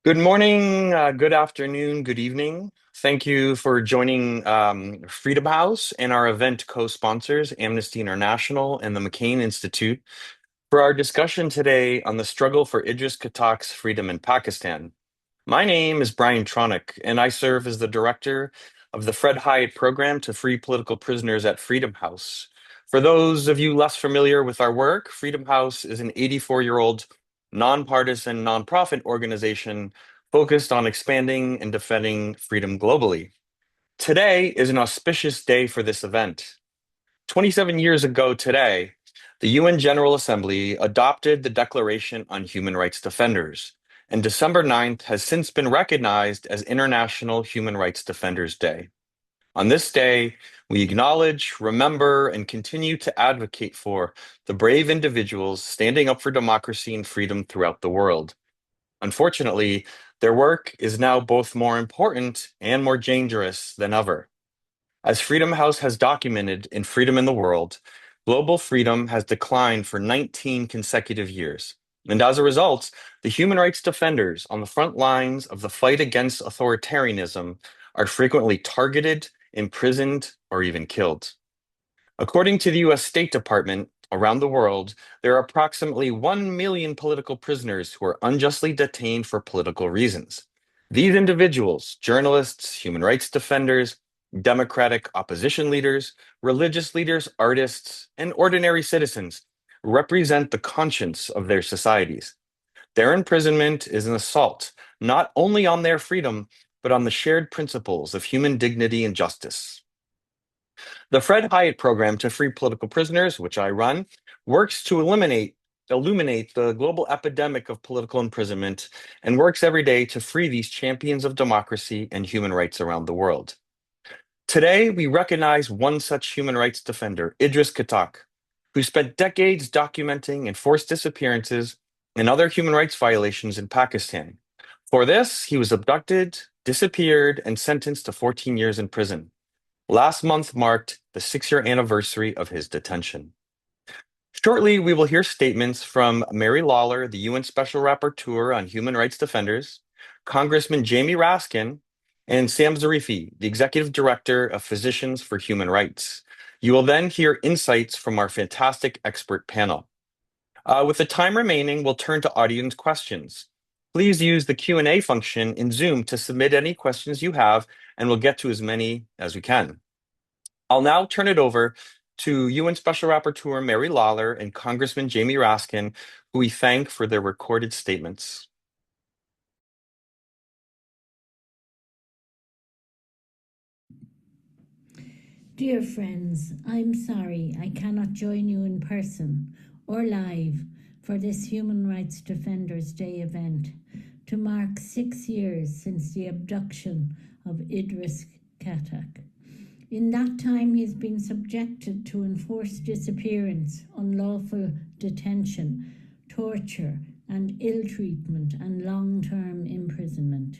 Good morning, good afternoon, good evening. Thank you for joining Freedom House and our event co-sponsors, Amnesty International and the McCain Institute, for our discussion today on the struggle for Idris Khattak's freedom in Pakistan. My name is Brian Tronic, and I serve as the director of the Fred Hiatt program to free political prisoners at Freedom House. For those of you less familiar with our work, Freedom House is an 84-year-old nonpartisan nonprofit organization focused on expanding and defending freedom globally. Today is an auspicious day for this event. 27 years ago today, the UN General Assembly adopted the Declaration on Human Rights Defenders, and December 9th has since been recognized as International Human Rights Defenders Day. On this day, we acknowledge, remember, and continue to advocate for the brave individuals standing up for democracy and freedom throughout the world. Unfortunately, their work is now both more important and more dangerous than ever. As Freedom House has documented in Freedom in the World, global freedom has declined for 19 consecutive years. And as a result, the human rights defenders on the front lines of the fight against authoritarianism are frequently targeted, imprisoned, or even killed. According to the US State Department, around the world, there are approximately 1 million political prisoners who are unjustly detained for political reasons. These individuals, journalists, human rights defenders, democratic opposition leaders, religious leaders, artists, and ordinary citizens, represent the conscience of their societies. Their imprisonment is an assault not only on their freedom, but on the shared principles of human dignity and justice. The Fred Hiatt program to free political prisoners, which I run, works to illuminate the global epidemic of political imprisonment and works every day to free these champions of democracy and human rights around the world. Today, we recognize one such human rights defender, Idris Khattak, who spent decades documenting enforced disappearances and other human rights violations in Pakistan. For this, he was abducted, disappeared, and sentenced to 14 years in prison. Last month marked the 6-year anniversary of his detention. Shortly, we will hear statements from Mary Lawlor, the UN Special Rapporteur on Human Rights Defenders, Congressman Jamie Raskin, and Zia-Zarifi, the Executive Director of Physicians for Human Rights. You will then hear insights from our fantastic expert panel. With the time remaining, we'll turn to audience questions. Please use the Q&A function in Zoom to submit any questions you have, and we'll get to as many as we can. I'll now turn it over to UN Special Rapporteur Mary Lawlor and Congressman Jamie Raskin, who we thank for their recorded statements. Dear friends, I'm sorry I cannot join you in person or live for this Human Rights Defenders Day event to mark 6 years since the abduction of Idris Khattak. In that time, he has been subjected to enforced disappearance, unlawful detention, torture, and ill treatment and long-term imprisonment.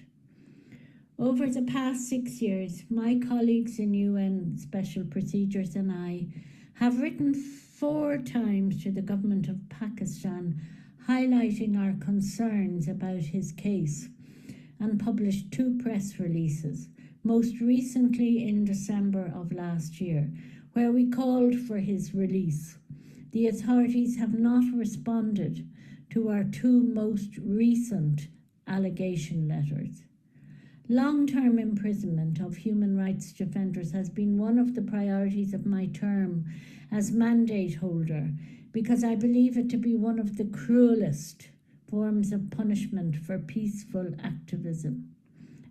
Over the past 6 years, my colleagues in UN Special Procedures and I have written 4 times to the government of Pakistan highlighting our concerns about his case and published 2 press releases, most recently in December of last year, where we called for his release. The authorities have not responded to our 2 most recent allegation letters. Long-term imprisonment of human rights defenders has been one of the priorities of my term as mandate holder because I believe it to be one of the cruelest forms of punishment for peaceful activism.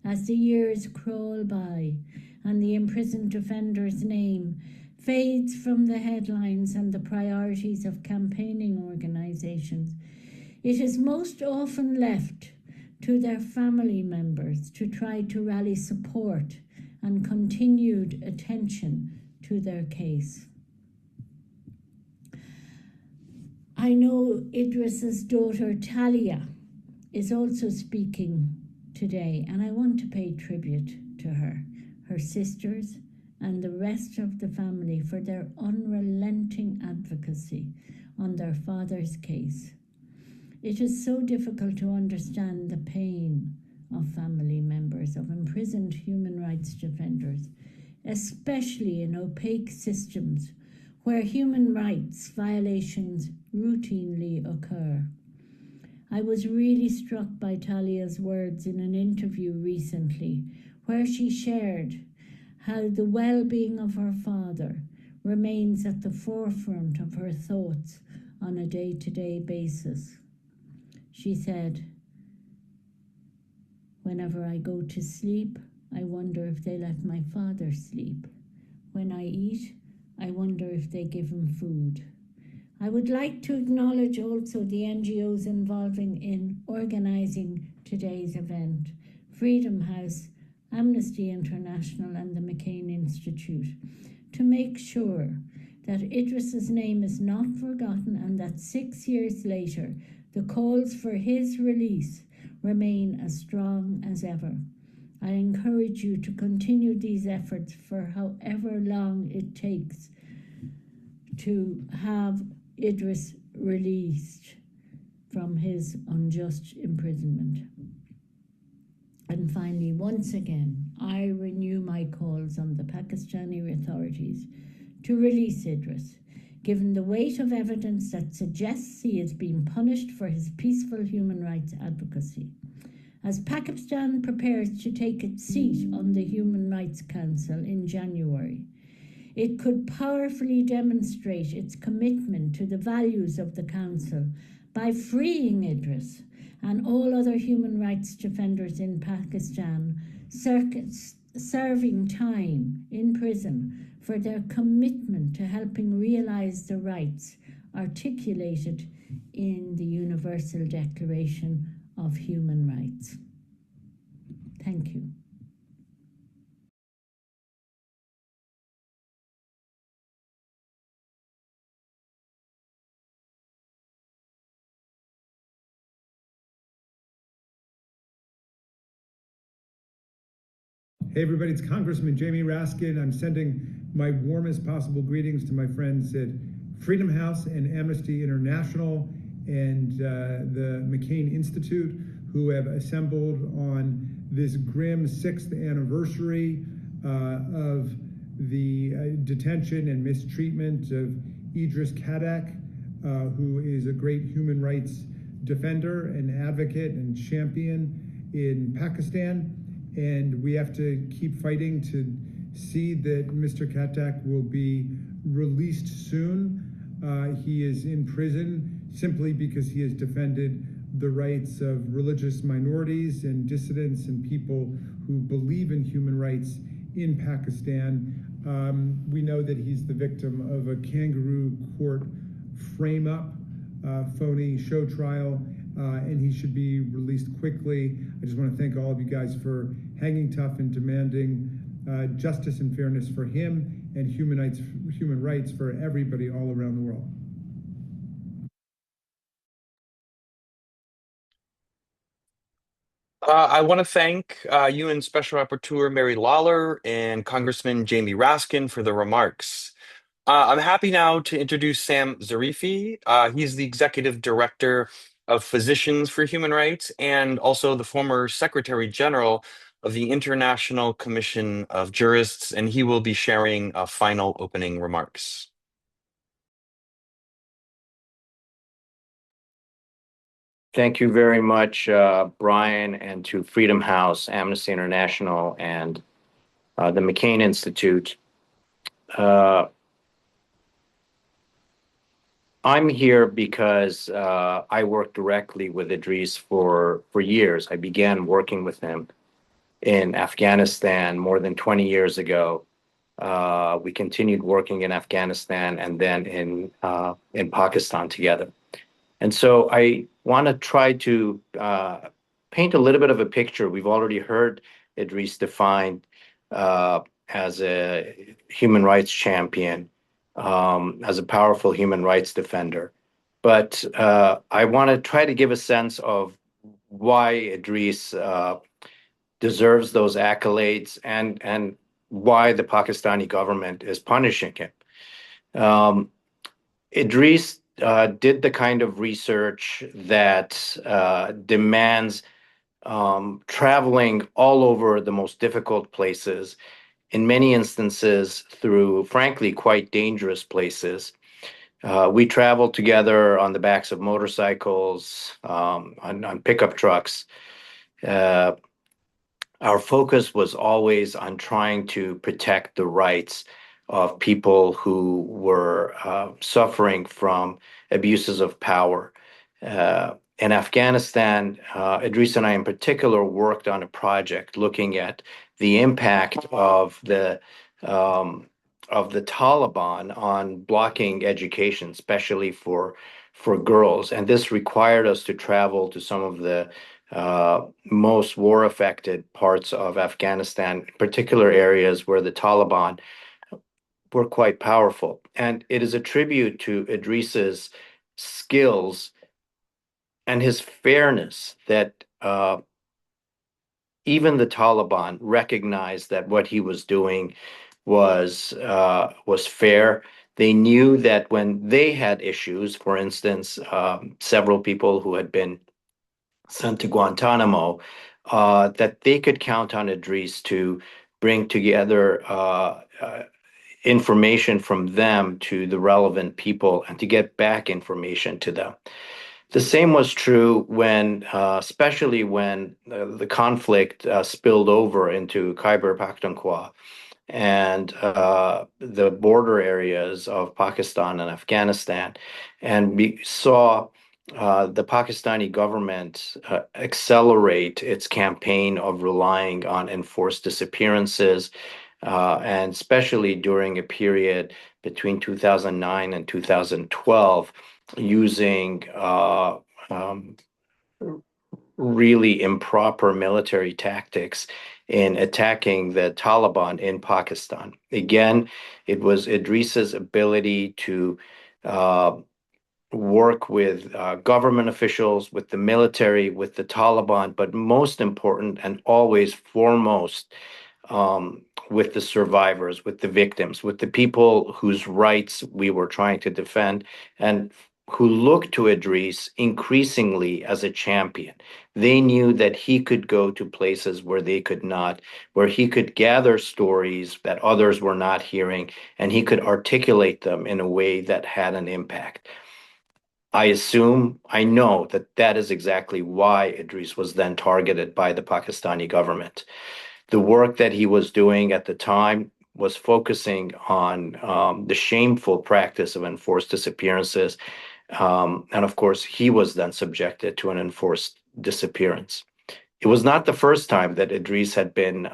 As the years crawl by and the imprisoned defender's name fades from the headlines and the priorities of campaigning organizations, it is most often left to their family members to try to rally support and continued attention to their case. I know Idris's daughter Talia is also speaking today, and I want to pay tribute to her, her sisters, and the rest of the family for their unrelenting advocacy on their father's case. It is so difficult to understand the pain of family members of imprisoned human rights defenders, especially in opaque systems where human rights violations routinely occur. I was really struck by Talia's words in an interview recently, where she shared how the well-being of her father remains at the forefront of her thoughts on a day-to-day basis. She said, "Whenever I go to sleep, I wonder if they let my father sleep. When I eat, I wonder if they give him food." I would like to acknowledge also the NGOs involving in organising today's event: Freedom House, Amnesty International and the McCain Institute, to make sure that Idris's name is not forgotten and that 6 years later the calls for his release remain as strong as ever. I encourage you to continue these efforts for however long it takes to have Idris released from his unjust imprisonment. And finally, once again, I renew my calls on the Pakistani authorities to release Idris, given the weight of evidence that suggests he is being punished for his peaceful human rights advocacy. As Pakistan prepares to take its seat on the Human Rights Council in January, it could powerfully demonstrate its commitment to the values of the Council by freeing Idris and all other human rights defenders in Pakistan serving time in prison for their commitment to helping realize the rights articulated in the Universal Declaration of Human Rights. Thank you. Hey everybody, it's Congressman Jamie Raskin. I'm sending my warmest possible greetings to my friends at Freedom House and Amnesty International and the McCain Institute, who have assembled on this grim 6th anniversary of the detention and mistreatment of Idris Khattak, who is a great human rights defender and advocate and champion in Pakistan. And we have to keep fighting to see that Mr. Khattak will be released soon. He is in prison simply because he has defended the rights of religious minorities and dissidents and people who believe in human rights in Pakistan. We know that he's the victim of a kangaroo court frame-up, phony show trial, and he should be released quickly. I just want to thank all of you guys for hanging tough and demanding justice and fairness for him and human rights for everybody all around the world. I want to thank UN Special Rapporteur Mary Lawlor and Congressman Jamie Raskin for the remarks. I'm happy now to introduce Sam Zarifi. He's the Executive Director of Physicians for Human Rights and also the former Secretary General of the International Commission of Jurists, and he will be sharing final opening remarks. Thank you very much, Brian, and to Freedom House, Amnesty International, and the McCain Institute. I'm here because I worked directly with Idris for years. I began working with him in Afghanistan more than 20 years ago. We continued working in Afghanistan and then in Pakistan together. And so I want to try to paint a little bit of a picture. We've already heard Idris defined as a human rights champion, as a powerful human rights defender. But I want to try to give a sense of why Idris deserves those accolades and why the Pakistani government is punishing him. Idris did the kind of research that demands traveling all over the most difficult places, in many instances through, frankly, quite dangerous places. We traveled together on the backs of motorcycles, on pickup trucks. Uh, our focus was always on trying to protect the rights of people who were suffering from abuses of power. In Afghanistan, Idris and I in particular worked on a project looking at the impact um, of the Taliban on blocking education, especially for girls. And this required us to travel to some of the most war-affected parts of Afghanistan, particular areas where the Taliban were quite powerful. And it is a tribute to Idris's skills and his fairness that even the Taliban recognized that what he was doing was fair. They knew that when they had issues, for instance, several people who had been sent to Guantanamo, that they could count on Idris to bring together information from them to the relevant people and to get back information to them. The same was true when, especially when the conflict spilled over into Khyber Pakhtunkhwa and the border areas of Pakistan and Afghanistan. And we saw the Pakistani government accelerate its campaign of relying on enforced disappearances, and especially during a period between 2009 and 2012, using really improper military tactics in attacking the Taliban in Pakistan. Again, it was Idris's ability to work with government officials, with the military, with the Taliban, but most important and always foremost, with the survivors, with the victims, with the people whose rights we were trying to defend, and who looked to Idris increasingly as a champion. They knew that he could go to places where they could not, where he could gather stories that others were not hearing, and he could articulate them in a way that had an impact. I know that that is exactly why Idris was then targeted by the Pakistani government. The work that he was doing at the time was focusing on the shameful practice of enforced disappearances. And of course, he was then subjected to an enforced disappearance. It was not the first time that Idris had been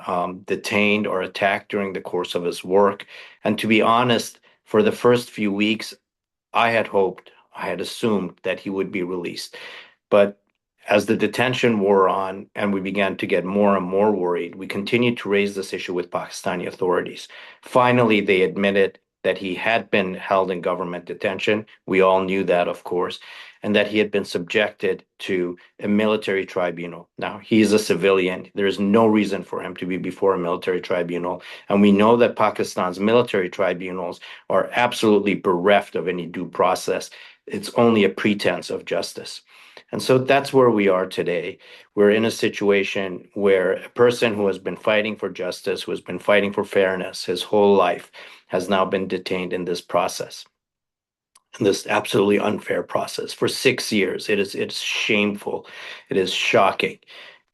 detained or attacked during the course of his work. And to be honest, for the first few weeks, I had hoped, I had assumed that he would be released. But as the detention wore on and we began to get more and more worried, we continued to raise this issue with Pakistani authorities. Finally, they admitted that he had been held in government detention. We all knew that, of course, and that he had been subjected to a military tribunal. Now, he is a civilian. There is no reason for him to be before a military tribunal. And we know that Pakistan's military tribunals are absolutely bereft of any due process. It's only a pretense of justice. And so that's where we are today. We're in a situation where a person who has been fighting for justice, who has been fighting for fairness his whole life, has now been detained in this process, in this absolutely unfair process for 6 years. It's shameful. It is shocking.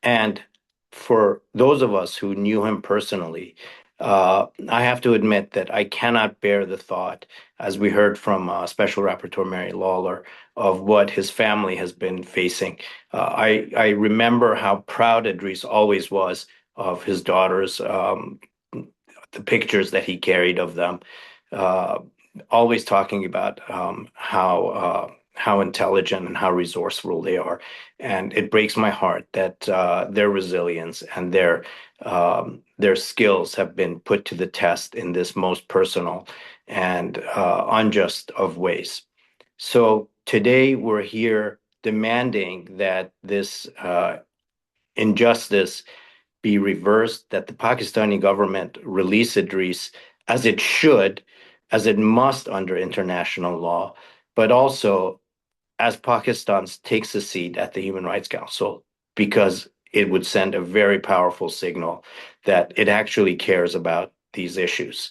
And for those of us who knew him personally, I have to admit that I cannot bear the thought, as we heard from Special Rapporteur Mary Lawlor, of what his family has been facing. I remember how proud Idris always was of his daughters, the pictures that he carried of them, uh, always talking about how intelligent and how resourceful they are. And it breaks my heart that their resilience and their skills have been put to the test in this most personal and unjust of ways. So today we're here demanding that this injustice be reversed, that the Pakistani government release Idris as it should, as it must under international law, but also as Pakistan takes a seat at the Human Rights Council, because it would send a very powerful signal that it actually cares about these issues.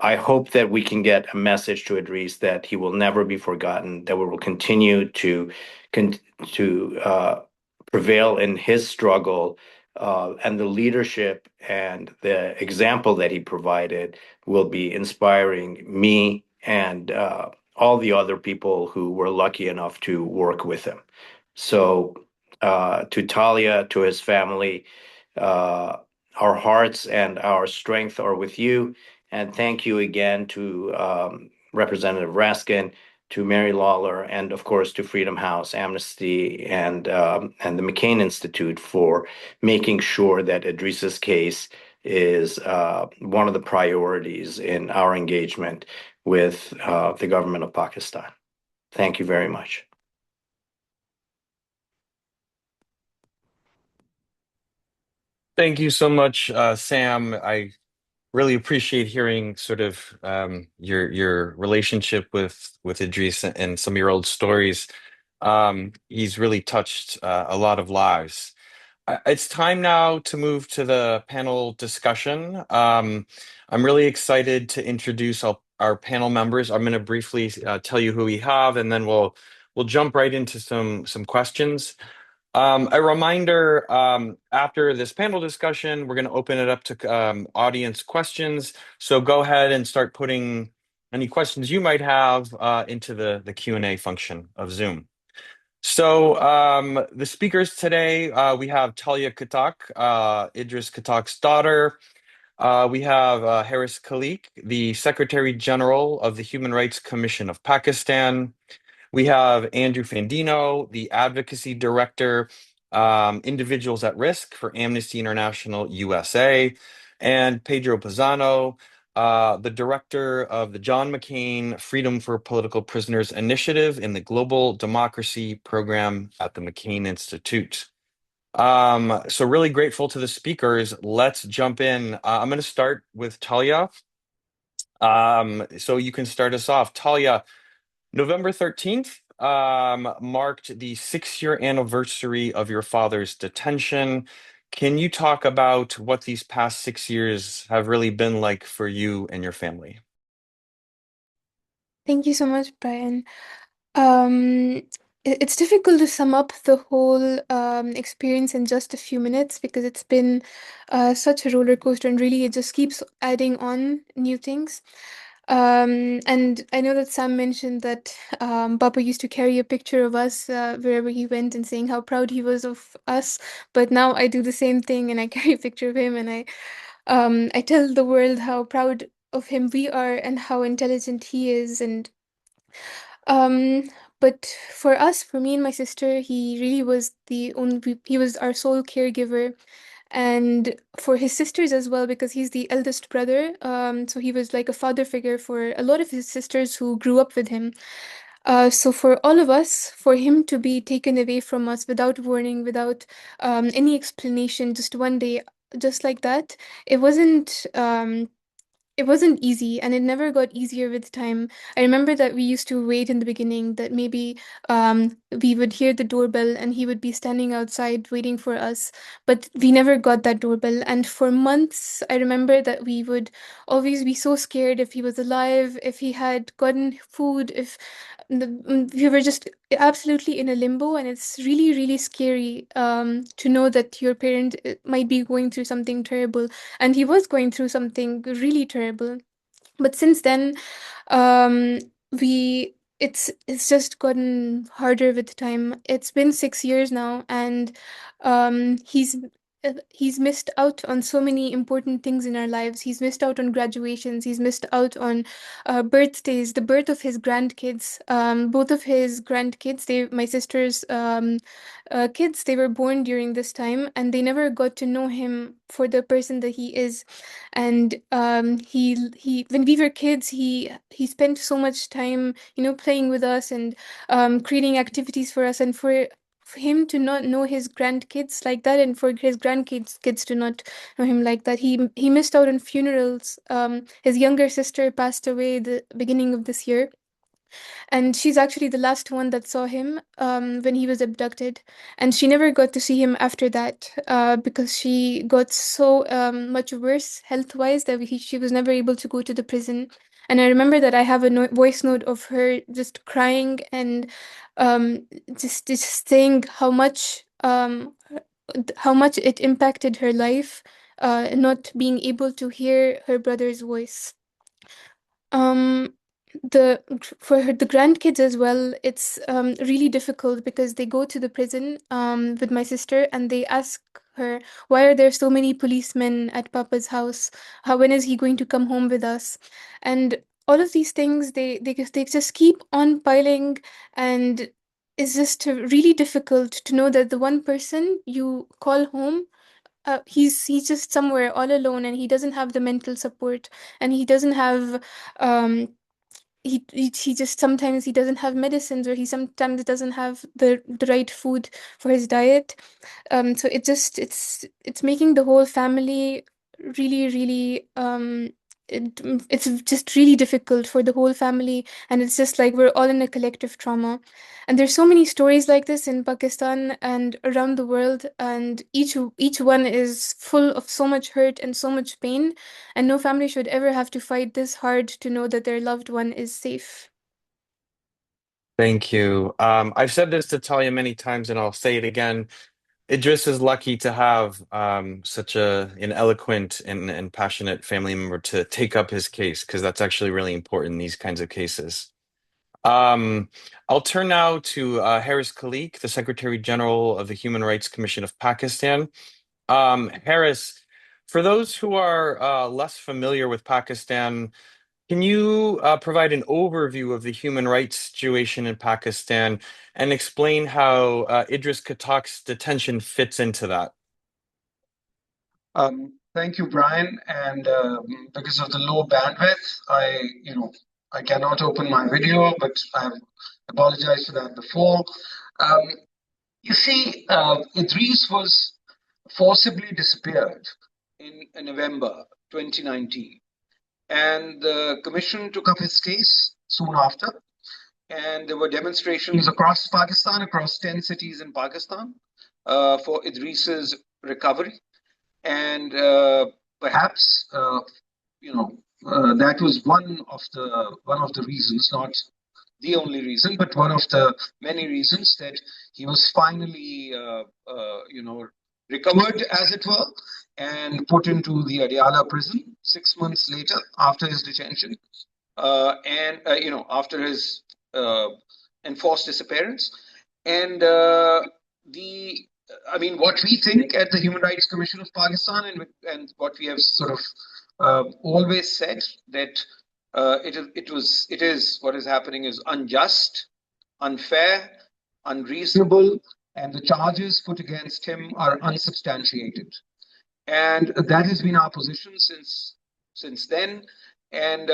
I hope that we can get a message to Idris that he will never be forgotten, that we will continue to prevail in his struggle, and the leadership and the example that he provided will be inspiring me and all the other people who were lucky enough to work with him. So, to Talia, to his family, uh, our hearts and our strength are with you. And thank you again to Representative Raskin, to Mary Lawlor, and of course to Freedom House, Amnesty, and the McCain Institute for making sure that Idris's case is one of the priorities in our engagement with the government of Pakistan. Thank you very much. Thank you so much, Sam. I really appreciate hearing sort of your relationship with Idris and some of your old stories. He's really touched a lot of lives. It's time now to move to the panel discussion. I'm really excited to introduce our panel members. I'm going to briefly tell you who we have, and then we'll jump right into some questions. A reminder, after this panel discussion, we're going to open it up to audience questions. So go ahead and start putting any questions you might have into the Q&A function of Zoom. So the speakers today, we have Talia Khattak, Idris Khattak's daughter. We have Harris Khalique, the Secretary General of the Human Rights Commission of Pakistan. We have Andrew Fandino, the Advocacy Director, Individuals at Risk for Amnesty International USA, and Pedro Pizano, the Director of the John McCain Freedom for Political Prisoners Initiative in the Global Democracy Program at the McCain Institute. So really grateful to the speakers. Let's jump in. I'm going to start with Talia. So you can start us off. Talia, November 13th marked the 6-year anniversary of your father's detention. Can you talk about what these past 6 years have really been like for you and your family? Thank you so much, Brian. Um, it's difficult to sum up the whole experience in just a few minutes because it's been such a roller coaster, and really it just keeps adding on new things. And I know that Sam mentioned that Papa used to carry a picture of us wherever he went and saying how proud he was of us. But now I do the same thing and I carry a picture of him and I tell the world how proud of him we are and how intelligent he is. And um, but for us, for me and my sister, he really was he was our sole caregiver. And for his sisters as well, because he's the eldest brother. So he was like a father figure for a lot of his sisters who grew up with him. So for all of us, for him to be taken away from us without warning, without any explanation, just one day, just like that, it wasn't. It wasn't easy, and it never got easier with time. I remember that we used to wait in the beginning that maybe we would hear the doorbell and he would be standing outside waiting for us, but we never got that doorbell. And for months, I remember that we would always be so scared if he was alive, if he had gotten food, if we were just absolutely in a limbo. And it's really, really scary to know that your parent might be going through something terrible, and he was going through something really terrible. But since then, um, we it's just gotten harder with time. It's been 6 years now, and um, he's he's missed out on so many important things in our lives. He's missed out on graduations. He's missed out on birthdays, the birth of his grandkids. Both of his grandkids, my sister's kids, they were born during this time, and they never got to know him for the person that he is. And he when we were kids, he spent so much time, playing with us and creating activities for us. And for him to not know his grandkids like that, and for his grandkids kids to not know him like that, he missed out on funerals. His younger sister passed away the beginning of this year, And she's actually the last one that saw him when he was abducted. And she never got to see him after that because she got so much worse health-wise that she was never able to go to the prison. And I remember that I have a voice note of her just crying and um, just saying how much it impacted her life, not being able to hear her brother's voice. Um, the grandkids as well, it's really difficult because they go to the prison with my sister and they ask her, why are there so many policemen at Papa's house? When is he going to come home with us? And all of these things, they just keep on piling, and it's just really difficult to know that the one person you call home, he's just somewhere all alone, and he doesn't have the mental support, and he doesn't have um he just sometimes he doesn't have medicines, or he sometimes doesn't have the right food for his diet. So it's making the whole family really, really it's just really difficult for the whole family, and it's just like we're all in a collective trauma. And there's so many stories like this in Pakistan and around the world, and each one is full of so much hurt and so much pain, and no family should ever have to fight this hard to know that their loved one is safe. Thank you. I've said this to Talia many times, and I'll say it again. Idris is lucky to have such an eloquent and passionate family member to take up his case, because that's actually really important in these kinds of cases. Um, I'll turn now to Harris Khalique, the Secretary General of the Human Rights Commission of Pakistan. Harris, for those who are less familiar with Pakistan, can you provide an overview of the human rights situation in Pakistan and explain how Idris Khattak's detention fits into that? Thank you, Brian. And because of the low bandwidth, I cannot open my video, but I've apologized for that before. Um, you see, Idris was forcibly disappeared in November 2019, and the commission took up his case soon after. And there were demonstrations across Pakistan, across 10 cities in Pakistan, for Idris's recovery. And perhaps that was one of the reasons, not the only reason, but one of the many reasons that he was finally recovered, as it were, and put into the Adiala prison 6 months later after his detention, and after his enforced disappearance. And the I mean, what we think at the Human Rights Commission of Pakistan, and what we have sort of always said, that it is what is happening is unjust, unfair, unreasonable, and the charges put against him are unsubstantiated. And that has been our position since then. And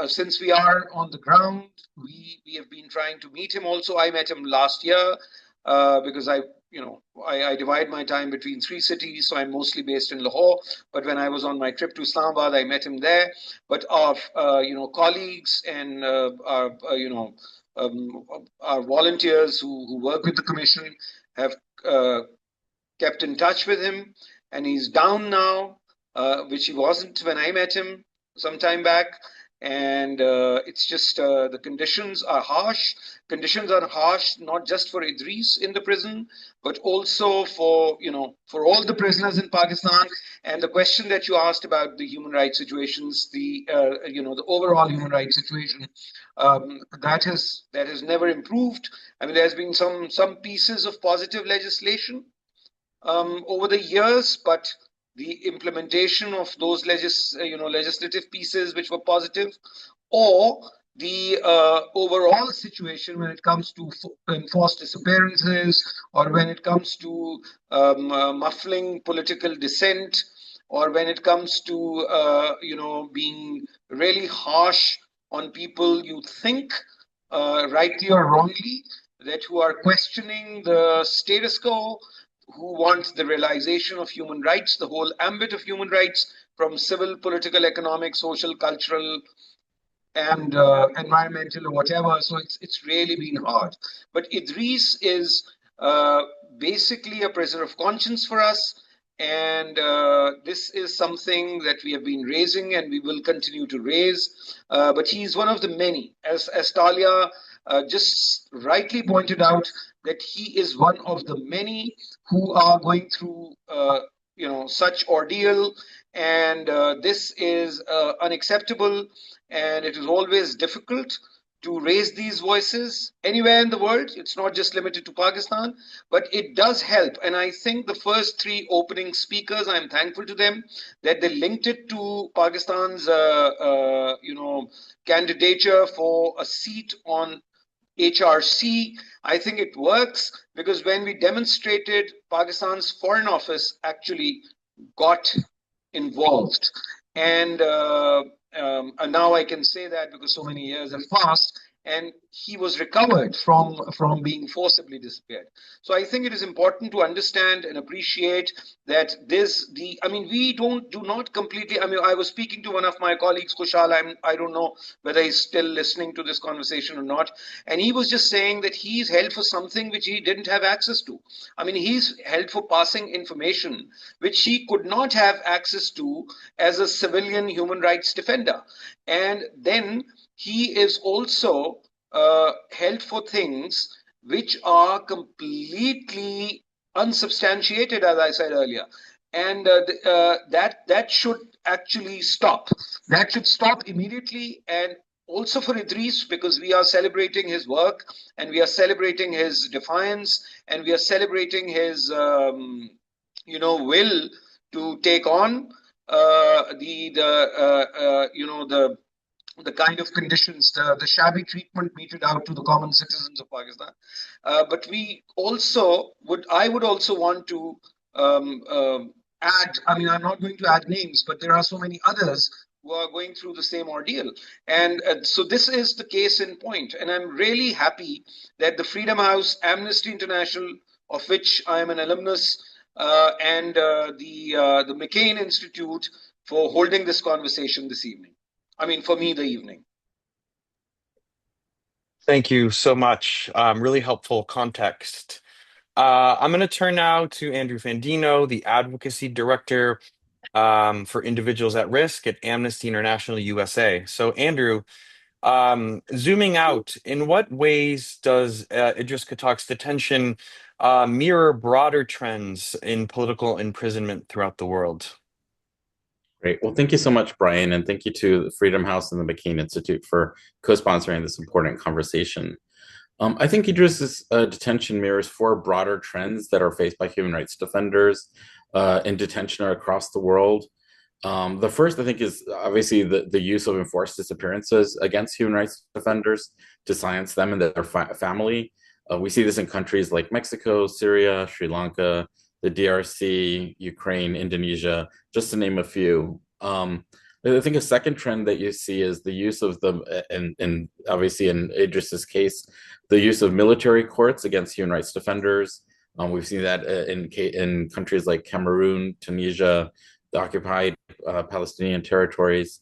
since we are on the ground, we have been trying to meet him. Also, I met him last year because I divide my time between three cities, so I'm mostly based in Lahore. But when I was on my trip to Islamabad, I met him there. But our colleagues and our volunteers who work with the commission have kept in touch with him, and he's down now, which he wasn't when I met him some time back. And it's just the conditions are harsh. Conditions are harsh not just for Idris in the prison, but also for all the prisoners in Pakistan. And the question that you asked about the human rights situations, the overall human rights situation, that has never improved. I mean, there's been some pieces of positive legislation over the years, but the implementation of those legislative pieces which were positive, or the overall situation when it comes to enforced disappearances, or when it comes to muffling political dissent, or when it comes to being really harsh on people you think, rightly or wrongly, that who are questioning the status quo, who want the realization of human rights, the whole ambit of human rights, from civil, political, economic, social, cultural, and environmental or whatever. So it's really been hard. But Idris is basically a prisoner of conscience for us. And this is something that we have been raising and we will continue to raise. But he's one of the many, as Talia just rightly pointed out, that he is one of the many who are going through such ordeal. And this is unacceptable. And it is always difficult to raise these voices anywhere in the world. It's not just limited to Pakistan, but it does help. And I think the first three opening speakers, I'm thankful to them that they linked it to Pakistan's, candidature for a seat on HRC. I think it works because when we demonstrated, Pakistan's Foreign Office actually got involved. And now I can say that because so many years have passed, and he was recovered from being forcibly disappeared. So I think it is important to understand and appreciate that we do not completely. I mean, I was speaking to one of my colleagues, Kushal. I don't know whether he's still listening to this conversation or not, and he was just saying that he's held for something which he didn't have access to. I mean, he's held for passing information which he could not have access to as a civilian human rights defender. And then he is also held for things which are completely unsubstantiated, as I said earlier. And that should actually stop. That should stop immediately. And also for Idris, because we are celebrating his work and we are celebrating his defiance and we are celebrating his will to take on the kind of conditions, the shabby treatment meted out to the common citizens of Pakistan. But I would also want to add, I mean, I'm not going to add names, but there are so many others who are going through the same ordeal. And so this is the case in point. And I'm really happy that the Freedom House, Amnesty International, of which I am an alumnus, and the McCain Institute for holding this conversation this evening. I mean, for me, the evening. Thank you so much. Really helpful context. I'm going to turn now to Andrew Fandino, the Advocacy Director for Individuals at Risk at Amnesty International USA. So, Andrew, zooming out, in what ways does Idris Khattak's detention mirror broader trends in political imprisonment throughout the world? Great. Well, thank you so much, Brian, and thank you to the Freedom House and the McCain Institute for co-sponsoring this important conversation. I think Idris's detention mirrors four broader trends that are faced by human rights defenders in detention across the world. The first, I think, is obviously the use of enforced disappearances against human rights defenders to silence them and their family. We see this in countries like Mexico, Syria, Sri Lanka, the DRC, Ukraine, Indonesia, just to name a few. I think a second trend that you see is the use of and obviously in Idris's case, the use of military courts against human rights defenders. We've seen that in countries like Cameroon, Tunisia, the occupied Palestinian territories,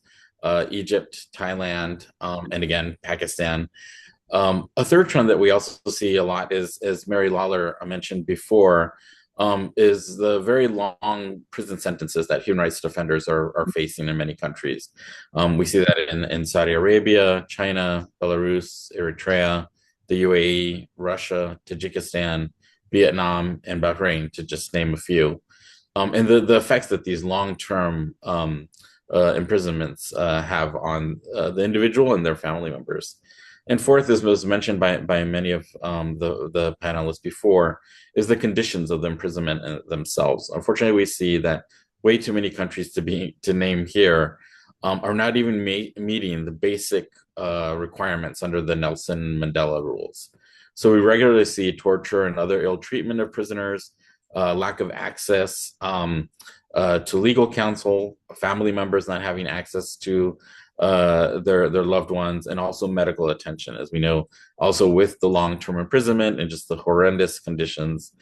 Egypt, Thailand, and again, Pakistan. A third trend that we also see a lot is, as Mary Lawlor mentioned before, is the very long prison sentences that human rights defenders are facing in many countries. We see that in Saudi Arabia, China, Belarus, Eritrea, the UAE, Russia, Tajikistan, Vietnam, and Bahrain, to just name a few. And the effects that these long-term imprisonments have on the individual and their family members. And fourth, as was mentioned by many of the panelists before, is the conditions of the imprisonment themselves. Unfortunately, we see that way too many countries to name here are not even meeting the basic requirements under the Nelson Mandela rules. So we regularly see torture and other ill treatment of prisoners, lack of access to legal counsel, family members not having access to their loved ones, and also medical attention, as we know, also with the long-term imprisonment and just the horrendous conditions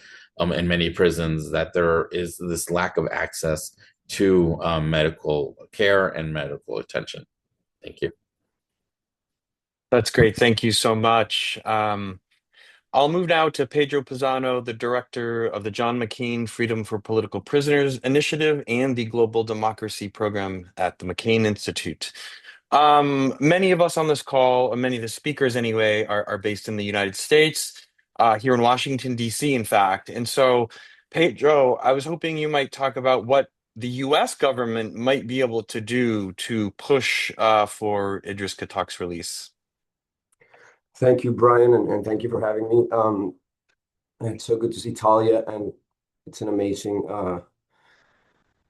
in many prisons, that there is this lack of access to medical care and medical attention. Thank you. That's great. Thank you so much. I'll move now to Pedro Pizano, the director of the John McCain Freedom for Political Prisoners Initiative and the Global Democracy Program at the McCain Institute. Many of us on this call, many of the speakers anyway, are based in the United States, here in Washington, D.C., in fact. And so, Pedro, I was hoping you might talk about what the U.S. government might be able to do to push for Idris Khattak's release. Thank you, Brian, and thank you for having me. It's so good to see Talia, and it's an amazing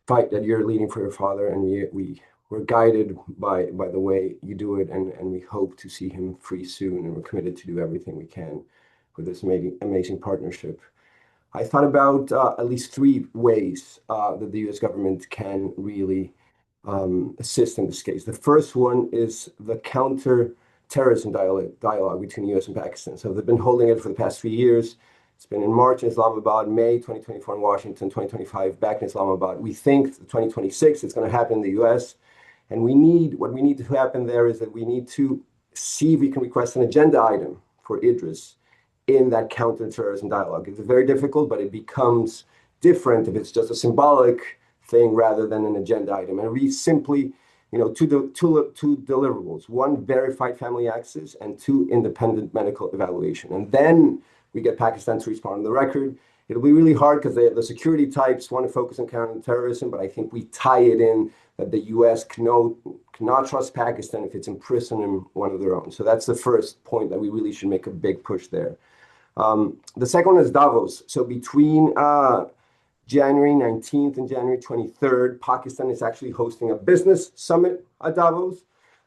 fight that you're leading for your father, and we're guided by the way you do it, and we hope to see him free soon, and we're committed to do everything we can with this amazing partnership. I thought about at least three ways that the U.S. government can really assist in this case. The first one is the counter-terrorism dialogue between the U.S. and Pakistan. So they've been holding it for the past 3 years. It's been in March in Islamabad, May 2024 in Washington, 2025 back in Islamabad. We think 2026 it's going to happen in the U.S. And what we need to happen there is that we need to see if we can request an agenda item for Idris in that counter-terrorism dialogue. It's very difficult, but it becomes different if it's just a symbolic thing rather than an agenda item. And we simply, two deliverables: one, verified family access, and two, independent medical evaluation. And then we get Pakistan to respond on the record. It'll be really hard because the security types want to focus on counterterrorism, but I think we tie it in that the U.S. cannot trust Pakistan if it's imprisoning one of their own. So that's the first point, that we really should make a big push there. The second one is Davos. So between January 19th and January 23rd, Pakistan is actually hosting a business summit at Davos.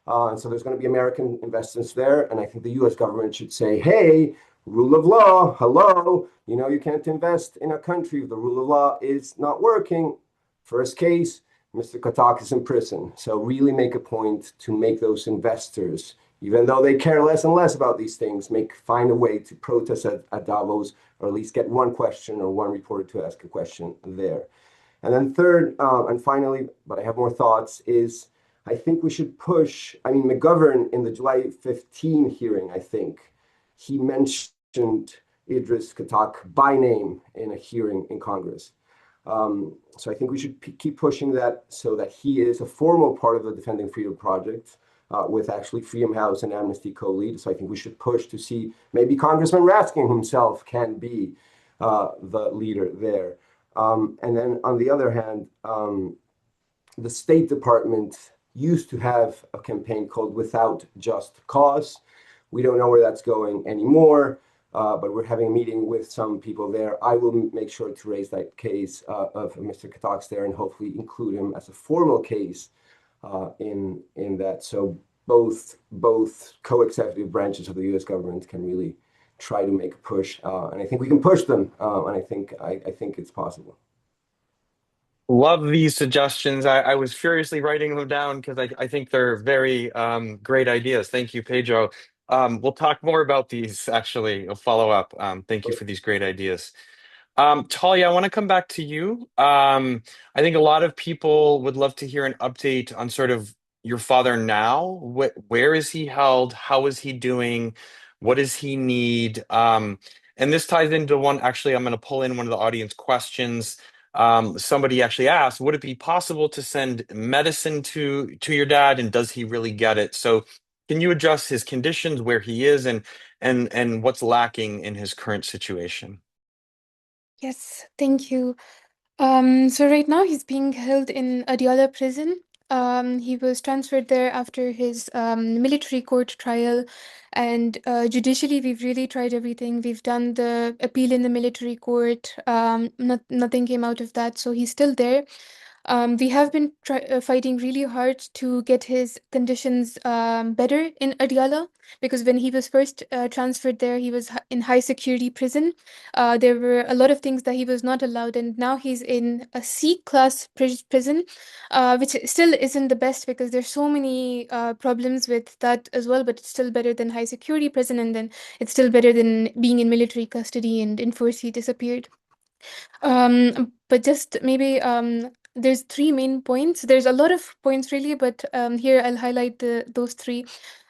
And so there's going to be American investments there. And I think the U.S. government should say, hey, rule of law, hello, you can't invest in a country if the rule of law is not working. First case, Mr. Khattak is in prison. So really make a point to make those investors, even though they care less and less about these things, find a way to protest at Davos, or at least get one question or one reporter to ask a question there. And then third, and finally, but I have more thoughts, is I think we should push. McGovern in the July 15 hearing, I think, he mentioned Idris Khattak by name in a hearing in Congress. So I think we should keep pushing that so that he is a formal part of the Defending Freedom Project, with actually Freedom House and Amnesty co-lead. So I think we should push to see maybe Congressman Raskin himself can be the leader there. And then on the other hand, the State Department used to have a campaign called Without Just Cause. We don't know where that's going anymore, but we're having a meeting with some people there. I will make sure to raise that case of Mr. Khattak's there, and hopefully include him as a formal case in that. So both co-executive branches of the U.S. government can really try to make a push, and I think we can push them, and I think it's possible. Love these suggestions. I was furiously writing them down because I think they're very great ideas. Thank you, Pedro. We'll talk more about these, actually. I'll follow up. Thank you for these great ideas. Talia, I want to come back to you. I think a lot of people would love to hear an update on sort of your father now. Where is he held? How is he doing? What does he need? And this ties into one, actually, I'm going to pull in one of the audience questions. Somebody actually asked, would it be possible to send medicine to your dad, and does he really get it? So can you address his conditions, where he is, and what's lacking in his current situation? Yes, thank you. So right now he's being held in Adiala prison. He was transferred there after his military court trial, and judicially we've really tried everything. We've done the appeal in the military court. Nothing came out of that, so he's still there. We have been fighting really hard to get his conditions better in Adiala, because when he was first transferred there, he was in high security prison. There were a lot of things that he was not allowed, and now he's in a C-class prison, which still isn't the best because there's so many problems with that as well, but it's still better than high security prison, and then it's still better than being in military custody and enforced he disappeared. But just maybe there's three main points. There's a lot of points really, but here I'll highlight those three.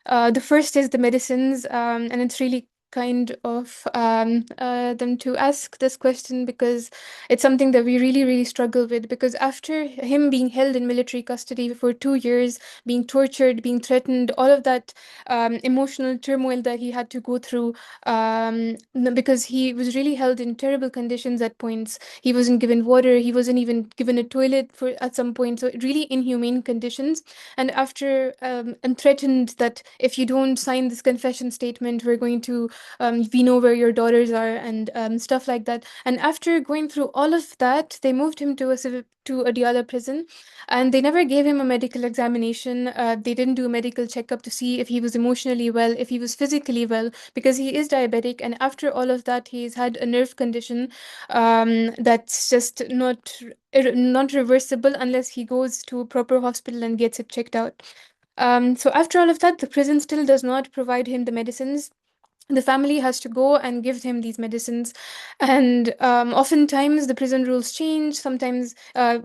The first is the medicines, and it's really kind of them to ask this question because it's something that we really, really struggle with. Because after him being held in military custody for 2 years, being tortured, being threatened, all of that emotional turmoil that he had to go through, because he was really held in terrible conditions at points. He wasn't given water, he wasn't even given a toilet for at some point. So really inhumane conditions. And after and threatened that if you don't sign this confession statement, we're going to we know where your daughters are, and stuff like that. And after going through all of that, they moved him to a Diyala prison, and they never gave him a medical examination. They didn't do a medical checkup to see if he was emotionally well, if he was physically well, because he is diabetic. And after all of that, he's had a nerve condition that's just not reversible unless he goes to a proper hospital and gets it checked out. So after all of that, the prison still does not provide him the medicines. The family has to go and give him these medicines, and oftentimes the prison rules change. Sometimes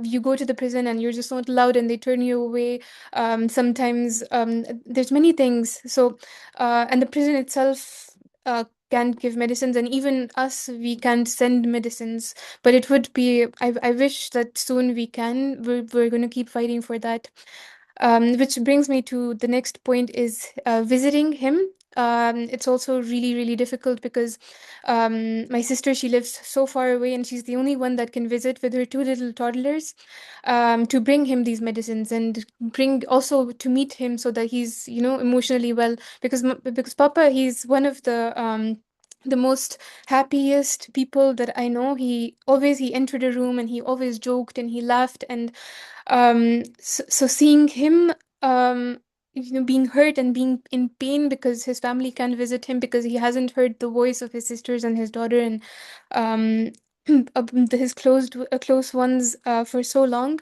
you go to the prison and you're just not allowed and they turn you away. Sometimes there's many things. So and the prison itself can't give medicines, and even us, we can't send medicines. But it would be, I wish that soon we can. We're going to keep fighting for that. Which brings me to the next point is visiting him. It's also really, really difficult because my sister, she lives so far away, and she's the only one that can visit with her two little toddlers, to bring him these medicines and bring also to meet him so that he's, emotionally well. Because Papa, he's one of the most happiest people that I know. He entered a room and he always joked and he laughed. And so seeing him being hurt and being in pain because his family can't visit him because he hasn't heard the voice of his sisters and his daughter and um his close ones for so long.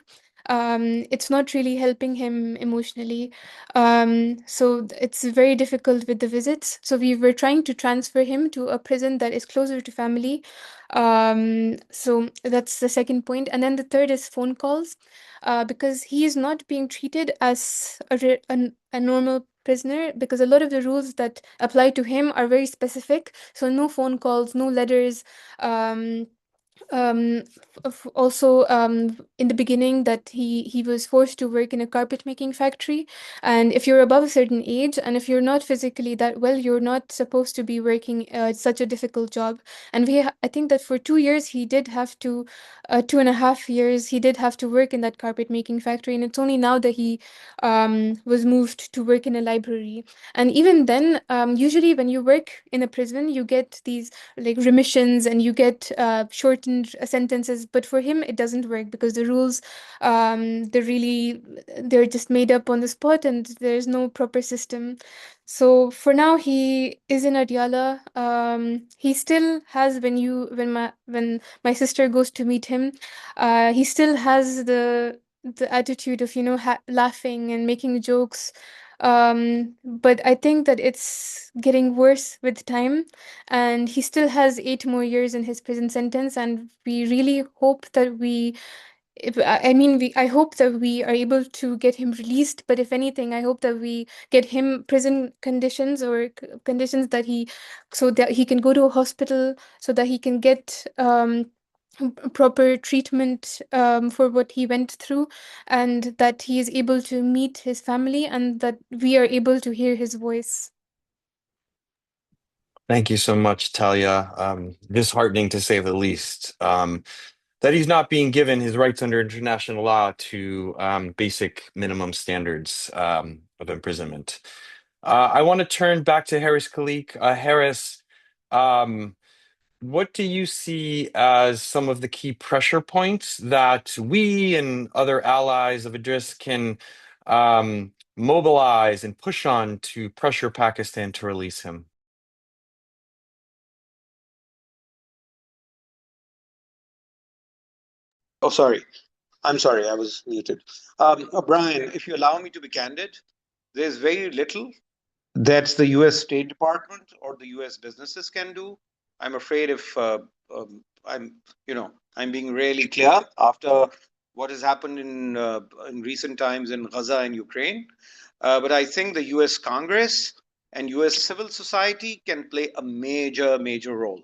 It's not really helping him emotionally. So it's very difficult with the visits. So we were trying to transfer him to a prison that is closer to family. So that's the second point. And then the third is phone calls, because he is not being treated as a normal prisoner, because a lot of the rules that apply to him are very specific. So no phone calls, no letters. Um, Also, in the beginning, that he was forced to work in a carpet making factory, and if you're above a certain age and if you're not physically that well, you're not supposed to be working such a difficult job. And I think that for 2 years he did have to 2.5 years he did have to work in that carpet making factory, and it's only now that he was moved to work in a library. And even then, usually when you work in a prison, you get these like remissions and you get shortened sentences. But for him it doesn't work because the rules, they're just made up on the spot and there's no proper system. So for now he is in Adyala. He still has, when my sister goes to meet him, he still has the attitude of laughing and making jokes. But I think that it's getting worse with time, and he still has 8 more years in his prison sentence. And we really hope that I hope that we are able to get him released. But if anything, I hope that we get him prison conditions, or conditions so that he can go to a hospital, so that he can get proper treatment for what he went through, and that he is able to meet his family, and that we are able to hear his voice. Thank you so much, Talia. Disheartening to say the least. That he's not being given his rights under international law to basic minimum standards of imprisonment. I want to turn back to Harris Khalique. Harris, um, what do you see as some of the key pressure points that we and other allies of Idris can mobilize and push on to pressure Pakistan to release him? Oh, sorry. I'm sorry, I was muted. Brian, if you allow me to be candid, there's very little that the US State Department or the US businesses can do. I'm afraid if I'm being really clear after what has happened in recent times in Gaza and Ukraine. But I think the US Congress and US civil society can play a major, major role.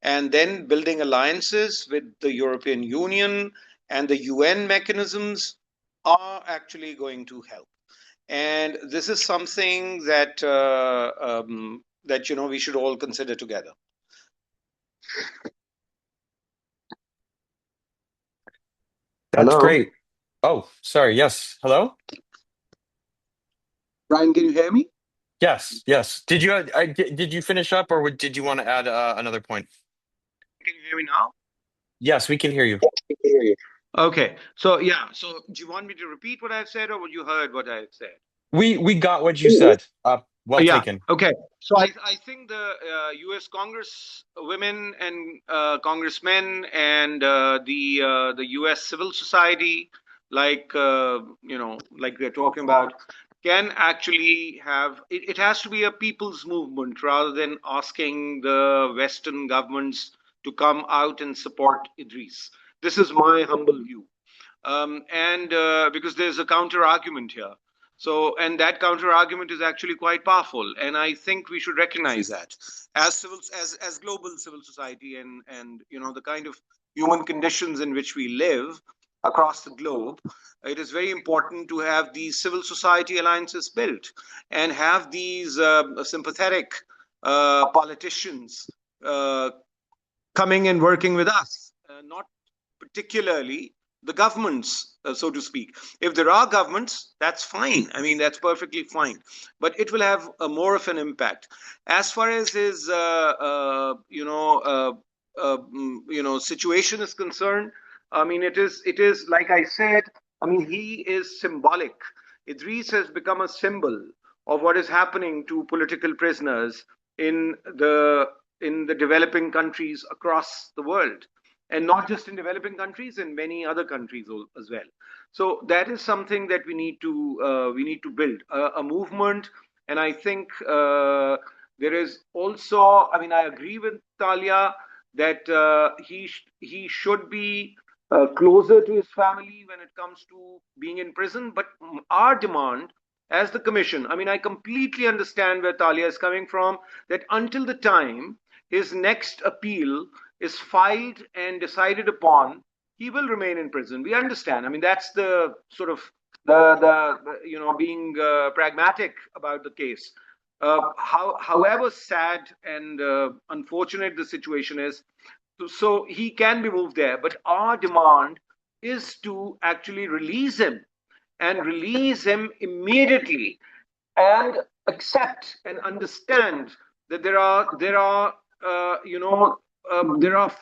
And then building alliances with the European Union and the UN mechanisms are actually going to help. And this is something that that we should all consider together. That's Hello? great. Oh, sorry. Yes. Hello? Brian, can you hear me? Yes. Yes. Did you finish up, or did you want to add another point? Can you hear me now? Yes, we can hear you. I can hear you. Okay. So yeah. So do you want me to repeat what I've said, or would you heard what I've said? We got what you said. Well Yeah. taken. Okay. So I think the U.S. Congress women and congressmen and the U.S. civil society, like like we're talking about, can actually have it. It has to be a people's movement rather than asking the Western governments to come out and support Idris. This is my humble view, and because there's a counter argument here. So, and that counter argument is actually quite powerful, and I think we should recognize that as global civil society and the kind of human conditions in which we live across the globe. It is very important to have these civil society alliances built and have these sympathetic politicians coming and working with us, not particularly the governments, so to speak. If there are governments, that's fine. I mean, that's perfectly fine. But it will have more of an impact. As far as his, situation is concerned, I mean, it is like I said. I mean, he is symbolic. Idris has become a symbol of what is happening to political prisoners in the developing countries across the world, and not just in developing countries, in many other countries as well. So that is something that we need to build a movement. And I think there is also, I mean, I agree with Talia that he should be closer to his family when it comes to being in prison. But our demand as the commission, I mean, I completely understand where Talia is coming from, that until the time his next appeal is filed and decided upon, he will remain in prison. We understand. I mean, that's the sort of the being pragmatic about the case. However sad and unfortunate the situation is, so he can be moved there. But our demand is to actually release him and release him immediately, and accept and understand that there are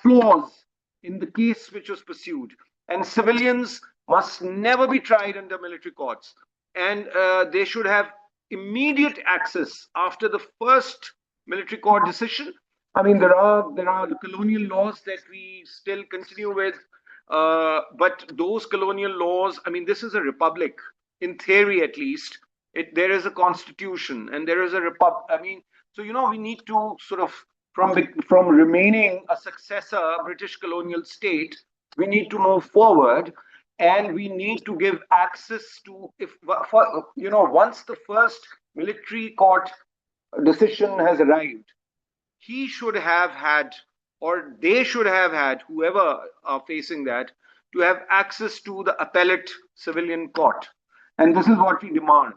flaws in the case which was pursued, and civilians must never be tried under military courts, and they should have immediate access after the first military court decision. I mean, there are the colonial laws that we still continue with, but those colonial laws, I mean, this is a republic in theory, at least. There is a constitution and there is a republic. I mean, so we need to sort of from remaining a successor British colonial state, we need to move forward, and we need to give access to, if for, once the first military court decision has arrived, he should have had, or they should have had, whoever are facing that, to have access to the appellate civilian court. And this is what we demand.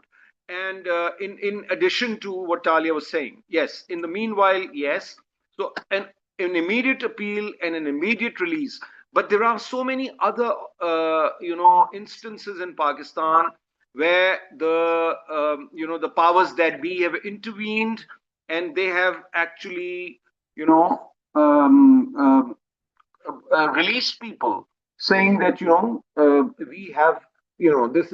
And in addition to what Talia was saying, yes, in the meanwhile, yes. So an immediate appeal and an immediate release. But there are so many other, instances in Pakistan where the powers that be have intervened, and they have actually, released people, saying that we have, this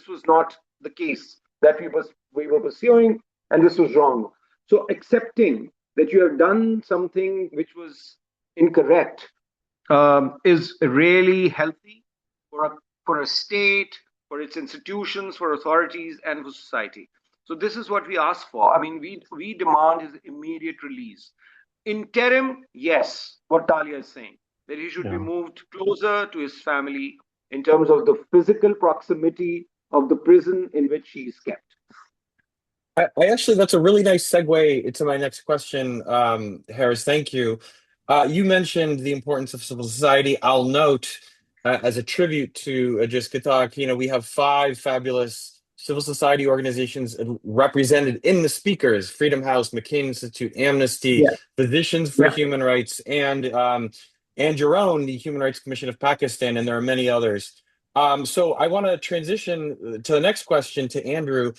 was not the case that we were pursuing, and this was wrong. So accepting that you have done something which was incorrect is really healthy for a state, for its institutions, for authorities, and for society. So this is what we ask for. I mean, we demand his immediate release. Interim, yes, what Talia is saying, that he should be moved closer to his family in terms of the physical proximity of the prison in which she is kept. I actually, that's a really nice segue into my next question, Harris. Thank you. You mentioned the importance of civil society. I'll note, as a tribute to Idris Khattak, we have five fabulous civil society organizations represented in the speakers: Freedom House, McCain Institute, Amnesty, Yeah. Physicians for Human Rights, and your own, the Human Rights Commission of Pakistan, and there are many others. So I want to transition to the next question to Andrew.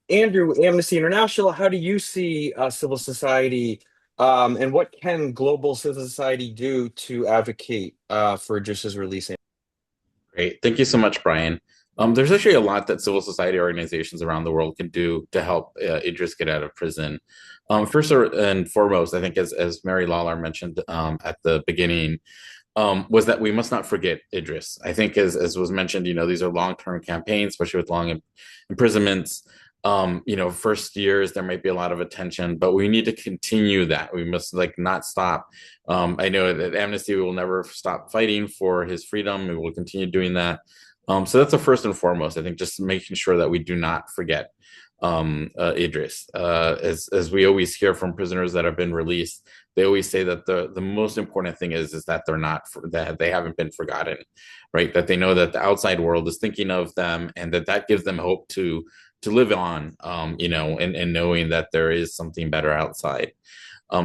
Andrew, Amnesty International, how do you see civil society, and what can global civil society do to advocate for Idris's release? Great. Thank you so much, Brian. There's actually a lot that civil society organizations around the world can do to help Idris get out of prison. First and foremost, I think as Mary Lawlor mentioned at the beginning, was that we must not forget Idris. I think as was mentioned, these are long-term campaigns, especially with long imprisonments. First years, there might be a lot of attention, but we need to continue that. We must not stop. I know that Amnesty will never stop fighting for his freedom. We will continue doing that. So that's the first and foremost. I think just making sure that we do not forget Idris. As we always hear from prisoners that have been released, they always say that the most important thing is that that they haven't been forgotten, right? That they know that the outside world is thinking of them, and that gives them hope to live on, and knowing that there is something better outside.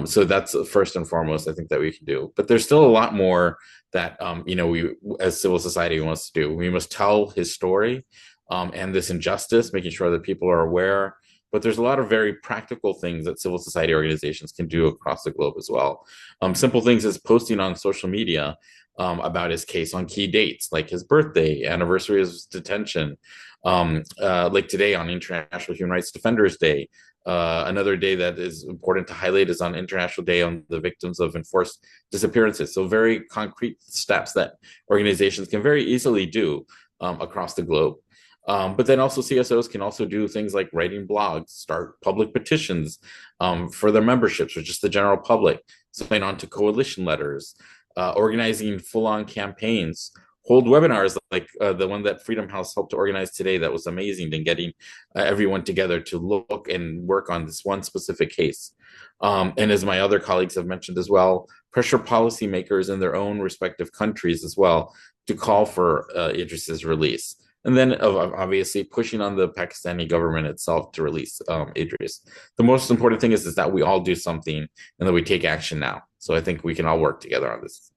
So that's first and foremost, I think, that we can do. But there's still a lot more that, we as civil society wants to do. We must tell his story and this injustice, making sure that people are aware. But there's a lot of very practical things that civil society organizations can do across the globe as well. Simple things as posting on social media about his case on key dates, like his birthday, anniversary of his detention, like today on International Human Rights Defenders Day. Another day that is important to highlight is on International Day on the Victims of Enforced Disappearances. So very concrete steps that organizations can very easily do across the globe. But then also CSOs can also do things like writing blogs, start public petitions for their memberships or just the general public, sign on to coalition letters, organizing full-on campaigns, hold webinars like the one that Freedom House helped to organize today. That was amazing, and getting everyone together to look and work on this one specific case. And as my other colleagues have mentioned as well, pressure policymakers in their own respective countries as well to call for Idris's release. And then obviously pushing on the Pakistani government itself to release Idris. The most important thing is that we all do something and that we take action now. So I think we can all work together on this.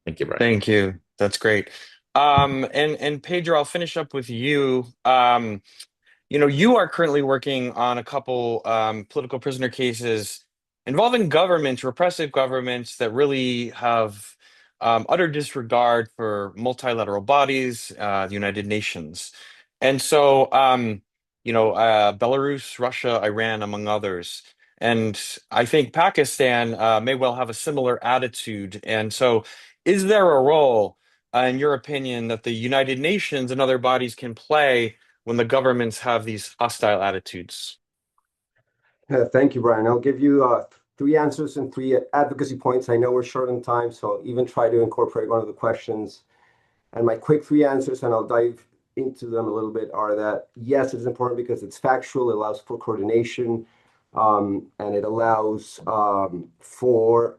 Thank you, Brian. Thank you. That's great. And Pedro, I'll finish up with you. You are currently working on a couple political prisoner cases involving governments, repressive governments that really have utter disregard for multilateral bodies, the United Nations. And so, Belarus, Russia, Iran, among others. And I think Pakistan may well have a similar attitude. And so, is there a role, in your opinion, that the United Nations and other bodies can play when the governments have these hostile attitudes? Thank you, Brian. I'll give you 3 answers and 3 advocacy points. I know we're short on time, so I'll even try to incorporate one of the questions. And my quick 3 answers, and I'll dive into them a little bit, are that yes, it's important because it's factual, it allows for coordination, and it allows for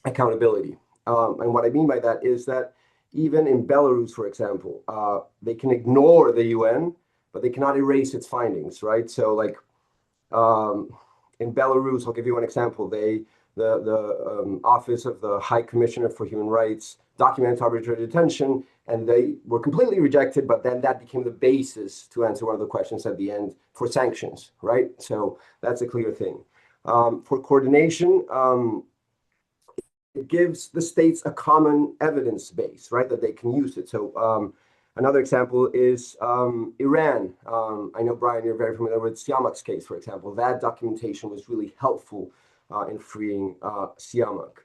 accountability. And what I mean by that is that even in Belarus, for example, they can ignore the UN, but they cannot erase its findings, right? So like in Belarus, I'll give you one example. The Office of the High Commissioner for Human Rights documented arbitrary detention, and they were completely rejected, but then that became the basis to answer one of the questions at the end for sanctions, right? So that's a clear thing. For coordination, it gives the states a common evidence base, right, that they can use it. So another example is Iran. I know, Brian, you're very familiar with Siamak's case, for example. That documentation was really helpful in freeing Siamak.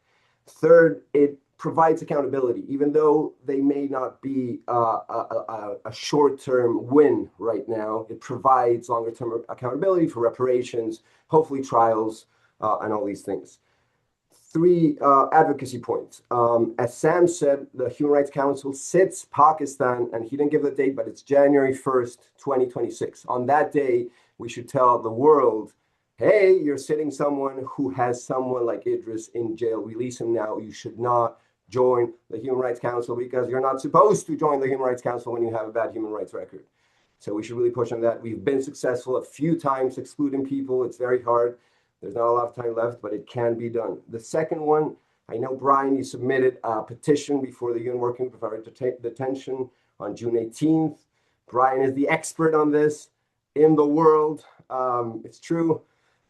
Third, it provides accountability, even though they may not be a short-term win right now. It provides longer-term accountability for reparations, hopefully trials, and all these things. Three advocacy points. As Sam said, the Human Rights Council sits Pakistan, and he didn't give the date, but it's January 1st, 2026. On that day, we should tell the world, hey, you're sitting someone who has someone like Idris in jail. Release him now. You should not join the Human Rights Council because you're not supposed to join the Human Rights Council when you have a bad human rights record. So we should really push on that. We've been successful a few times excluding people. It's very hard. There's not a lot of time left, but it can be done. The second one, I know, Brian, you submitted a petition before the UN Working Group for detention on June 18th. Brian is the expert on this in the world. It's true.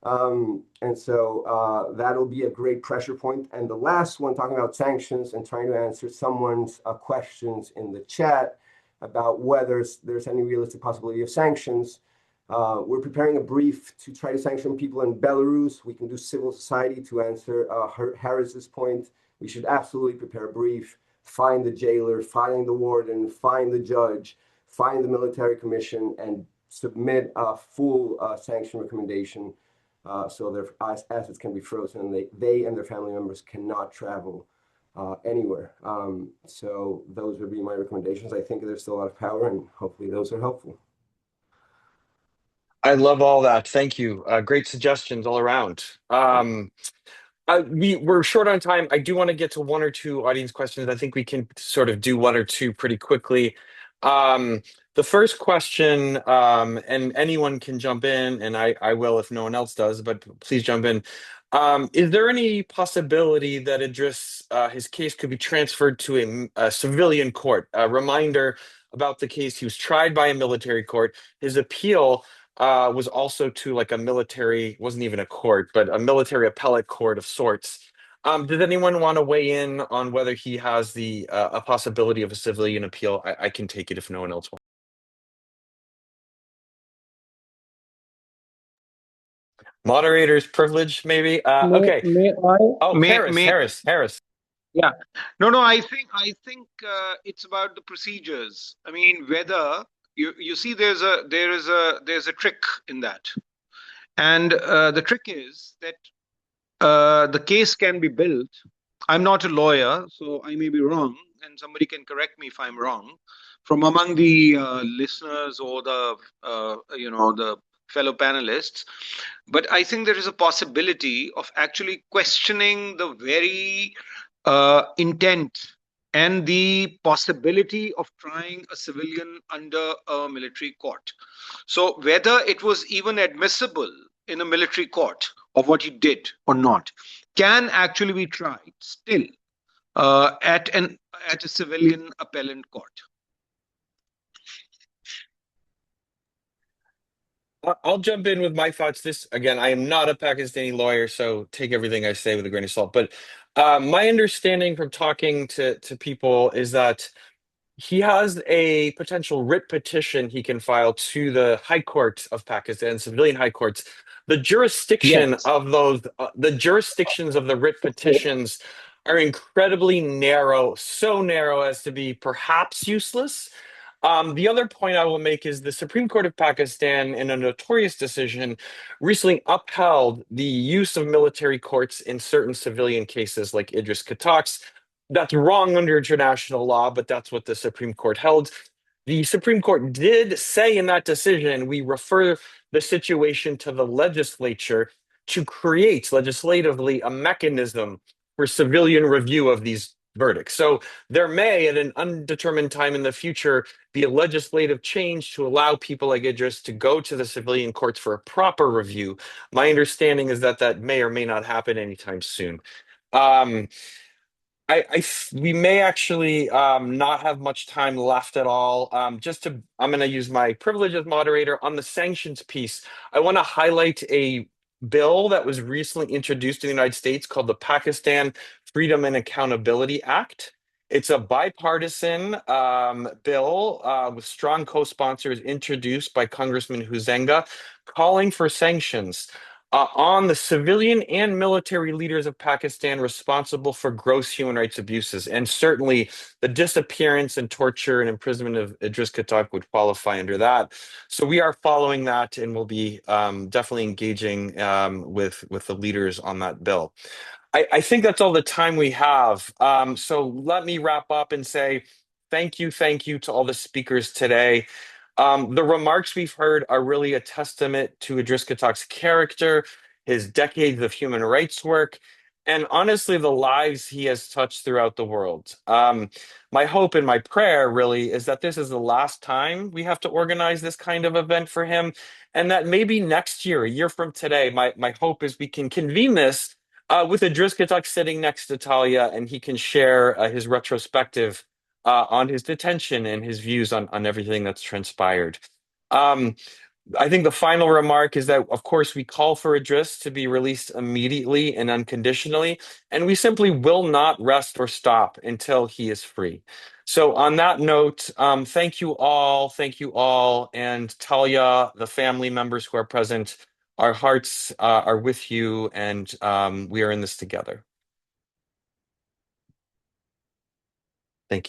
And so that'll be a great pressure point. And the last one, talking about sanctions and trying to answer someone's questions in the chat about whether there's any realistic possibility of sanctions. We're preparing a brief to try to sanction people in Belarus. We can do civil society to answer Harris's point. We should absolutely prepare a brief, find the jailer, find the warden, find the judge, find the military commission, and submit a full sanction recommendation so their assets can be frozen and they and their family members cannot travel anywhere. So those would be my recommendations. I think there's still a lot of power, and hopefully those are helpful. I love all that. Thank you. Great suggestions all around. We're short on time. I do want to get to one or two audience questions. I think we can sort of do one or two pretty quickly. The first question, and anyone can jump in, and I will if no one else does, but please jump in. Is there any possibility that Idris, his case could be transferred to a civilian court? A reminder about the case, he was tried by a military court. His appeal was also to like a military, wasn't even a court, but a military appellate court of sorts. Does anyone want to weigh in on whether he has the a possibility of a civilian appeal? I can take it if no one else wants. Moderator's privilege, maybe. Okay. May I? Oh, Harris. Yeah. No. I think it's about the procedures. I mean, whether you see, there's a trick in that, and the trick is that the case can be built. I'm not a lawyer, so I may be wrong, and somebody can correct me if I'm wrong from among the listeners or the the fellow panelists. But I think there is a possibility of actually questioning the very intent and the possibility of trying a civilian under a military court. So whether it was even admissible in a military court of what he did or not can actually be tried still at a civilian appellant court. I'll jump in with my thoughts. This, again, I am not a Pakistani lawyer, so take everything I say with a grain of salt. But my understanding from talking to people is that he has a potential writ petition he can file to the High Court of Pakistan, civilian high courts. The jurisdiction of those, the jurisdictions of the writ petitions are incredibly narrow, so narrow as to be perhaps useless. The other point I will make is the Supreme Court of Pakistan, in a notorious decision, recently upheld the use of military courts in certain civilian cases like Idris Khattak's. That's wrong under international law, but that's what the Supreme Court held. The Supreme Court did say in that decision, we refer the situation to the legislature to create legislatively a mechanism for civilian review of these verdicts. So there may, at an undetermined time in the future, be a legislative change to allow people like Idris to go to the civilian courts for a proper review. My understanding is that that may or may not happen anytime soon. We may actually not have much time left at all. I'm going to use my privilege as moderator on the sanctions piece. I want to highlight a bill that was recently introduced in the United States called the Pakistan Freedom and Accountability Act. It's a bipartisan bill with strong co-sponsors introduced by Congressman Huzenga, calling for sanctions on the civilian and military leaders of Pakistan responsible for gross human rights abuses. And certainly the disappearance and torture and imprisonment of Idris Khattak would qualify under that. So we are following that and will be definitely engaging with the leaders on that bill. I think that's all the time we have. So let me wrap up and say thank you to all the speakers today. The remarks we've heard are really a testament to Idris Khattak's character, his decades of human rights work, and honestly, the lives he has touched throughout the world. My hope and my prayer really is that this is the last time we have to organize this kind of event for him, and that maybe next year, a year from today, my hope is we can convene this with Idris Khattak sitting next to Talia, and he can share his retrospective on his detention and his views on everything that's transpired. Um, I think the final remark is that, of course, we call for Idris to be released immediately and unconditionally, and we simply will not rest or stop until he is free. So, on that note, thank you all, and Talia, the family members who are present, our hearts are with you, and we are in this together.